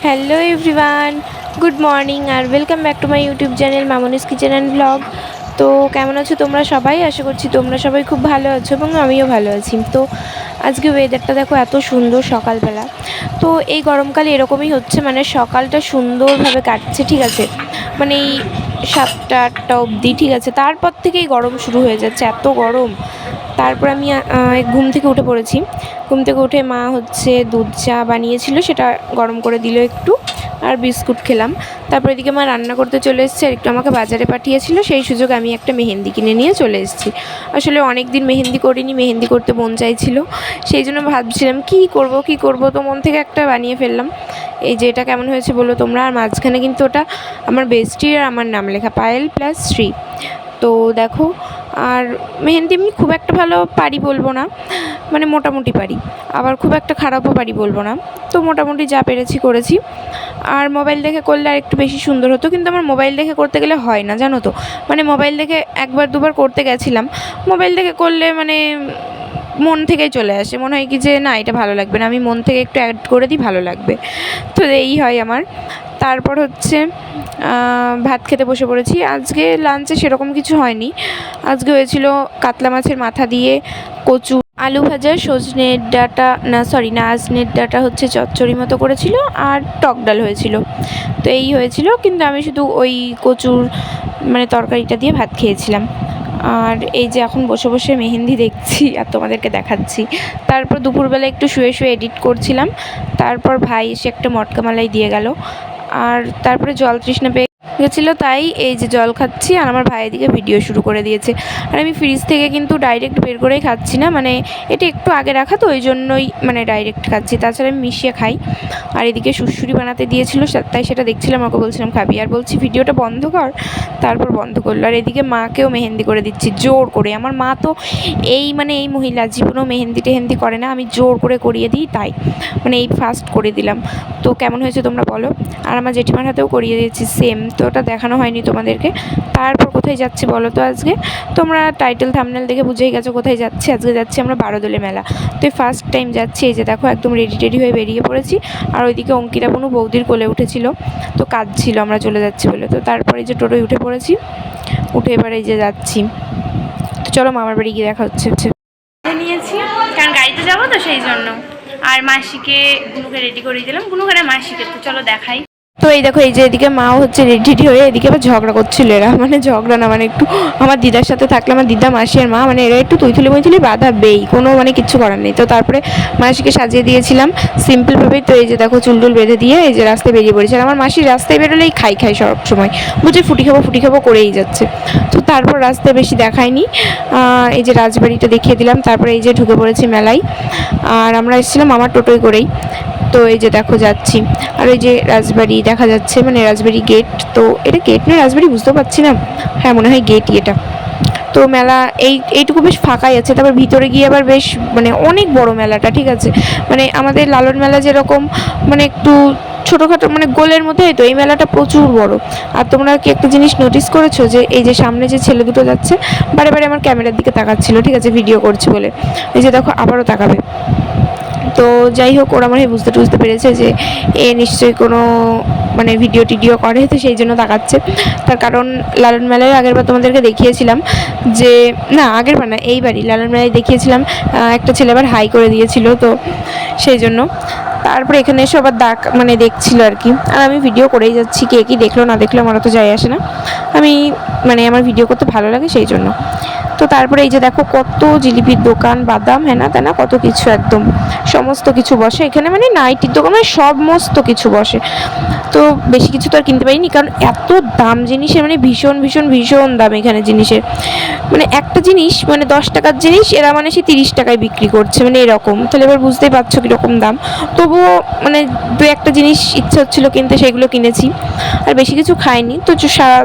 Hello everyone, good morning আর welcome back to my YouTube channel Mamoni's kitchen and blog. তো কেমন আছো তোমরা সবাই? আশা করছি তোমরা সবাই খুব ভালো আছো এবং আমিও ভালো আছি। তো আজকে ওয়েদারটা দেখো এত সুন্দর সকালবেলা। তো এই গরমকালে এরকমই হচ্ছে, মানে সকালটা সুন্দরভাবে কাটছে, ঠিক আছে, মানে এই 7টা-8টা অবধি, ঠিক আছে, তারপর থেকেই গরম শুরু হয়ে যাচ্ছে, এত গরম। তারপর আমি ঘুম থেকে উঠে পড়েছি। ঘুম থেকে উঠে মা হচ্ছে দুধ চা বানিয়েছিল, সেটা গরম করে দিল একটু, আর বিস্কুট খেলাম। তারপর এদিকে মা রান্না করতে চলে এসেছে, আর একটু আমাকে বাজারে পাঠিয়েছিল, সেই সুযোগ আমি একটা মেহেন্দি কিনে নিয়ে চলে এসেছি। আসলে অনেক দিন মেহেন্দি করিনি, মেহেন্দি করতে মন চাইছিল, সেই জন্য ভাবছিলাম কী করব, তো মন থেকে একটা বানিয়ে ফেললাম। এই যে এটা কেমন হয়েছে বলো তোমরা। আর মাঝখানে কিন্তু ওটা আমার বেস্টির আর আমার নাম লেখা, পায়েল প্লাস শ্রী। তো দেখো, আর মেহেন্দি আমি খুব একটা ভালো পারি বলবো না, মানে মোটামুটি পারি, আবার খুব একটা খারাপও পারি বলবো না। তো মোটামুটি যা পেরেছি করেছি। আর মোবাইল দেখে করলে আর একটু বেশি সুন্দর হতো, কিন্তু আমার মোবাইল দেখে করতে গেলে হয় না, জানো তো। মানে মোবাইল দেখে একবার দুবার করতে গেছিলাম, মোবাইল দেখে করলে মানে মন থেকেই চলে আসে, মনে হয় কি যে না এটা ভালো লাগবে না, আমি মন থেকে একটু অ্যাড করে দিই, ভালো লাগবে। তো এই হয় আমার। তারপর হচ্ছে ভাত খেতে বসে পড়েছি। আজকে লাঞ্চে সেরকম কিছু হয়নি। আজকে হয়েছিল কাতলা মাছের মাথা দিয়ে কচু, আলু ভাজা, সজনের ডাঁটা, নাজনের ডাঁটা হচ্ছে চচ্চড়ি মতো করেছিল, আর টক ডাল হয়েছিল। তো এই হয়েছিল, কিন্তু আমি শুধু ওই কচুর মানে তরকারিটা দিয়ে ভাত খেয়েছিলাম। আর এই যে এখন বসে বসে মেহেন্দি দেখছি আর তোমাদেরকে দেখাচ্ছি। তারপর দুপুরবেলা একটু শুয়ে শুয়ে এডিট করছিলাম। তারপর ভাই এসে একটা মটকা মালাই দিয়ে গেল। আর তারপরে জল তৃষ্ণা পেয়ে গেছিলো, তাই এই যে জল খাচ্ছি, আর আমার ভাই এদিকে ভিডিও শুরু করে দিয়েছে। আর আমি ফ্রিজ থেকে কিন্তু ডাইরেক্ট বের করেই খাচ্ছি না, মানে এটা একটু আগে রাখা, তো ওই জন্যই মানে ডাইরেক্ট খাচ্ছি, তাছাড়া আমি মিশিয়ে খাই। আর এদিকে সুড়সুড়ি বানাতে দিয়েছিল, তাই সেটা দেখছিলাম, ওকে বলছিলাম খাবি, আর বলছি ভিডিওটা বন্ধ কর। তারপর বন্ধ করলো। আর এদিকে মাকেও মেহেন্দি করে দিচ্ছি জোর করে। আমার মা তো এই মহিলা জীবনেও মেহেন্দি টেহেন্দি করে না, আমি জোর করে করিয়ে দিই, তাই মানে এই ফার্স্ট করে দিলাম। তো কেমন হয়েছে তোমরা বলো। আর আমার জেঠিমার হাতেও করিয়ে দিয়েছি সেম, তো ওটা দেখানো হয়নি তোমাদেরকে। তারপর কোথায় যাচ্ছি বলো তো আজকে? তোমরা টাইটেল থাম্বনেল দেখে বুঝেই গেছো কোথায় যাচ্ছি। আজকে যাচ্ছি আমরা বারোদোলে মেলা। তো ফার্স্ট টাইম যাচ্ছি। এই যে দেখো একদম রেডি হয়ে বেরিয়ে পড়েছি। আর ওইদিকে অঙ্কিতা বোনু বৌদির কোলে উঠেছিল, তো কাজ ছিল আমরা চলে যাচ্ছি বলে। তো তারপরে এই যে টোটোয় উঠে পড়েছি, উঠে এবার এই যে যাচ্ছি। তো চলো মামার বাড়ি গিয়ে দেখা হচ্ছে। নিয়েছি কারণ গাড়িতে যাবো তো সেই জন্য। আর মাসিকে গুনুকে রেডি করিয়ে দিলাম, গুনুকে মাসিকে। তো চলো দেখাই। তো এই দেখো, এই যে এদিকে মাও হচ্ছে রেডি হয়ে, এদিকে আবার ঝগড়া করছিল এরা, মানে ঝগড়া না, মানে একটু আমার দিদার সাথে থাকলে, আমার দিদা মাসি আর মা, মানে এরা একটু তুইথুলি বাঁধাবেই, কোনো মানে কিচ্ছু করার নেই। তো তারপরে মাসিকে সাজিয়ে দিয়েছিলাম সিম্পলভাবেই। তো এই যে দেখো চুলটুল বেঁধে দিয়ে এই যে রাস্তায় বেরিয়ে পড়েছে। আর আমার মাসি রাস্তায় বেরোলেই খাই সব সময়, বুঝে ফুটি খাবো করেই যাচ্ছে। তো তারপর রাস্তায় বেশি দেখায়নি, এই যে রাজবাড়িটা দেখিয়ে দিলাম। তারপরে এই যে ঢুকে পড়েছি মেলায়। আর আমরা এসেছিলাম আমার টোটোয় করেই। তো এই যে দেখো যাচ্ছি। আর ওই যে রাজবাড়ি দেখা যাচ্ছে, মানে রাজবাড়ি গেট। তো এটা গেট না রাজবাড়ি বুঝতে পারছি না, হ্যাঁ মনে হয় গেটই এটা। তো মেলা এইটুকু বেশ ফাঁকাই আছে। তারপর ভিতরে গিয়ে আবার বেশ মানে অনেক বড় মেলাটা, ঠিক আছে, মানে আমাদের লালন মেলা যেরকম মানে একটু ছোটোখাটো মানে গোলের মধ্যে, তো এই মেলাটা প্রচুর বড়। আর তোমরা কি একটা জিনিস নোটিস করেছো যে এই যে সামনে যে ছেলে দুটো যাচ্ছে, বারে বারে আমার ক্যামেরার দিকে তাকাচ্ছিল, ঠিক আছে, ভিডিও করছি বলে। এই যে দেখো আবারও তাকাবে। তো যাই হোক, ওরা মানে বুঝতে পেরেছে যে এ নিশ্চয়ই কোনো মানে ভিডিও টিডিও করে, তো সেই জন্য তাকাচ্ছে। তার কারণ লালন মেলায় আগেরবার তোমাদেরকে দেখিয়েছিলাম যে, না আগেরবার না, এইবারই লালন মেলায় দেখিয়েছিলাম একটা ছেলে আবার হাই করে দিয়েছিল, তো সেই জন্য। তারপরে এখানে এসে আবার মানে দেখছিল আর কি। আর আমি ভিডিও করেই যাচ্ছি, কে কি দেখলো না দেখলো আমার তো যায় আসে না, আমি মানে আমার ভিডিও করতে ভালো লাগে সেই জন্য। তো তারপরে এই যে দেখো কত জিলিপির দোকান, বাদাম হেনা তেনা কত কিছু, একদম সমস্ত কিছু বসে এখানে, মানে নাইটির দোকান, মানে সমস্ত কিছু বসে। তো বেশি কিছু তো আর কিনতে পারিনি, কারণ এত দাম জিনিসের, মানে ভীষণ দাম এখানে জিনিসের। মানে একটা জিনিস মানে 10 টাকার জিনিস এরা মানে সে 30 টাকায় বিক্রি করছে, মানে এরকম। তাহলে এবার বুঝতেই পারছো কীরকম দাম। তবুও মানে দু একটা জিনিস ইচ্ছে হচ্ছিলো কিনতে, সেগুলো কিনেছি। আর বেশি কিছু খাইনি। তো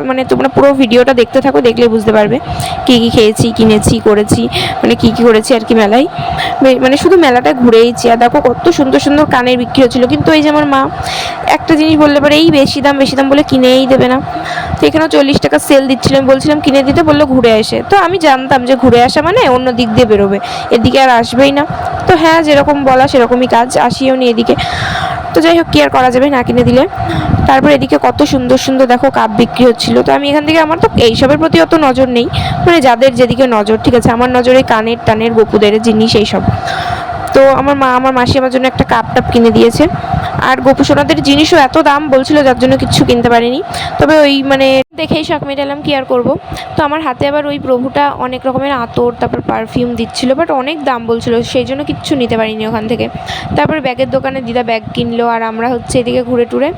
মানে তোমরা পুরো ভিডিওটা দেখতে থাকো, দেখলে বুঝতে পারবে কী কী খেয়েছি, কিনেছি, করেছি, মানে কী কী করেছি আর কি মেলায়। মানে শুধু মেলাটা ঘুরেইছি। আর দেখো কত সুন্দর কানের বিক্রি হচ্ছিলো, কিন্তু এই যে আমার মা একটা জিনিস বললে পরে এই বেশি দাম বলে কিনেই দেবে না। তো এখানেও 40 টাকা সেল দিচ্ছিলো, আমি বলছিলাম কিনে দিতে, বললো ঘুরে আসে। তো আমি জানতাম যে ঘুরে আসা মানে অন্য দিক দিয়ে বেরোবে, এদিকে আর আসবেই না। তো হ্যাঁ, যেরকম বলা সেরকমই কাজ, আসিও নি এদিকে। তো যাই হোক, কি আর করা যাবে না কিনে দিলে। তারপর এদিকে কত সুন্দর সুন্দর দেখো কাপ বিক্রি হচ্ছিলো। তো আমি এখান থেকে, আমার তো এইসবের প্রতি অত নজর নেই, মানে যাদের যেদিকে নজর, ঠিক আছে। আমার নজরে কানের টানের গোপুদের জিনিস এইসব। তো আমার মা, আমার মাসি আমার জন্য একটা কাপ টাপ কিনে দিয়েছে। আর গোপু সোনাদের জিনিসও এত দাম বলছিল, যার জন্য কিচ্ছু কিনতে পারিনি। তবে ওই মানে দেখেই শখ মেটালাম, কি আর করব। তো আমার হাতে আবার ওই প্রভুটা অনেক রকমের আতর, তারপর পারফিউম দিচ্ছিল, বাট অনেক দাম বলছিল, সেই জন্য কিচ্ছু নিতে পারিনি ওখান থেকে। তারপরে ব্যাগের দোকানে দিদা ব্যাগ কিনলো, আর আমরা হচ্ছে এদিকে ঘুরে টুরে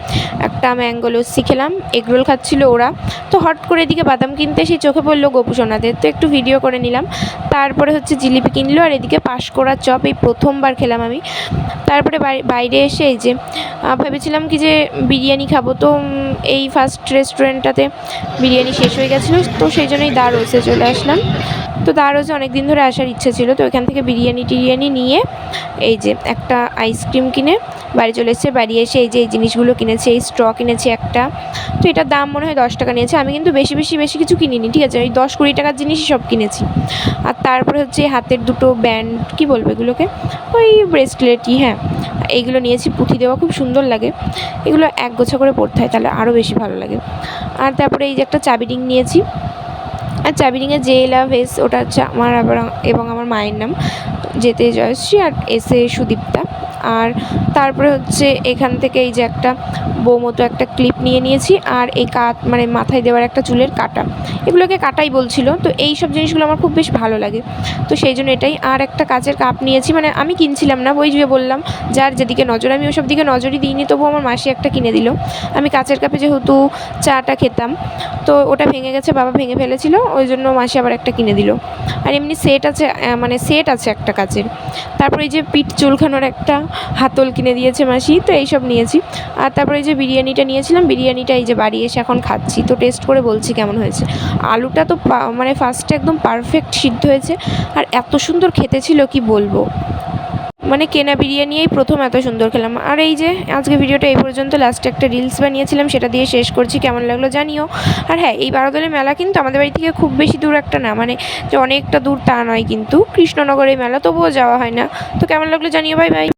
একটা ম্যাঙ্গো লস্যি খেলাম, এগরোল খাচ্ছিল ওরা। তো হট করে এদিকে বাদাম কিনতে সেই চোখে পড়লো গোপু সোনাদের, তো একটু ভিডিও করে নিলাম। তারপরে হচ্ছে জিলিপি কিনলো, আর এদিকে পাঁশকুড়া চপ এই প্রথমবার খেলাম আমি। তারপরে বাইরে এসে এই যে ভেবেছিলাম কি যে বিরিয়ানি খাবো, তো এই ফার্স্ট রেস্টুরেন্টটাতে বিরিয়ানি শেষ হয়ে গেছিলো, তো সেই জন্যই দা রোজে চলে আসলাম। তো দা রোজে অনেক দিন ধরে আসার ইচ্ছা ছিল, তো এখান থেকে বিরিয়ানি টিরিয়ানি নিয়ে এই যে একটা আইসক্রিম কিনে বাড়ি চলে এসেছে। বাড়ি এসে এই যে এই জিনিসগুলো কিনেছি, এই স্ট্র কিনেছি একটা, তো এটার দাম মনে হয় 10 টাকা নিয়েছে। আমি কিন্তু বেশি কিছু কিনিনি, ঠিক আছে, ওই 10-20 টাকার জিনিসই সব কিনেছি। আর তারপরে হচ্ছে হাতের দুটো ব্যান্ড, কি বলবো এগুলোকে, ওই ব্রেসলেটই, হ্যাঁ, এইগুলো নিয়েছি, পুঁথি দেওয়া, খুব সুন্দর লাগে এগুলো, এক গোছা করে পরতে হয়, তাহলে আরও বেশি ভালো লাগে। আর তারপরে এই যে একটা চাবি রিং নিয়েছি, আর চাবি রিংয়ে জে লাভ এস, ওটা হচ্ছে আমার আবার এবং আমার মায়ের নাম, যেতে জয়শ্রী আর এসে সুদীপ্তা। আর তারপরে হচ্ছে এখান থেকে এই যে একটা বৌ মতো একটা ক্লিপ নিয়ে নিয়েছি, আর এই মানে মাথায় দেওয়ার একটা চুলের কাটা, এগুলোকে কাটাই বলছিল। তো এই সব জিনিসগুলো আমার খুব বেশ ভালো লাগে, তো সেই জন্য এটাই। আর একটা কাচের কাপ নিয়েছি, মানে আমি কিনছিলাম না, ওই যে বললাম যার যেদিকে নজর, আমি ওসব দিকে নজরই দিইনি, তবু আমার মাসি একটা কিনে দিল। আমি কাচের কাপে যেহেতু চাটা খেতাম, তো ওটা ভেঙে গেছে, বাবা ভেঙে ফেলেছিল, ওই জন্য মাসি আবার একটা কিনে দিল। আর এমনি সেট আছে, মানে সেট আছে একটা কাচের। তারপরে এই যে পিঠ চুলখানোর একটা হাতল কিনে দিয়েছে মাসি, তো এইসব নিয়েছি। আর তারপরে এই যে বিরিয়ানিটা নিয়েছিলাম, বিরিয়ানিটা এই যে বাড়ি এসে এখন খাচ্ছি, তো টেস্ট করে বলছি কেমন হয়েছে। আলুটা তো মানে ফার্স্টে একদম পারফেক্ট সিদ্ধ হয়েছে, আর এত সুন্দর খেতে ছিল কি বলবো, মানে কেনা বিরিয়ানিই প্রথম এত সুন্দর খেলাম। আর এই যে আজকে ভিডিওটা এই পর্যন্ত, লাস্টে একটা রিলস বানিয়েছিলাম, সেটা দিয়ে শেষ করছি, কেমন লাগলো জানিও। আর হ্যাঁ, এই বারোদলের মেলা কিন্তু আমাদের বাড়ি থেকে খুব বেশি দূর একটা না, মানে যে অনেকটা দূর তা নয়, কিন্তু কৃষ্ণনগরের মেলা, তবুও যাওয়া হয় না। তো কেমন লাগলো জানিও, বাই বাই।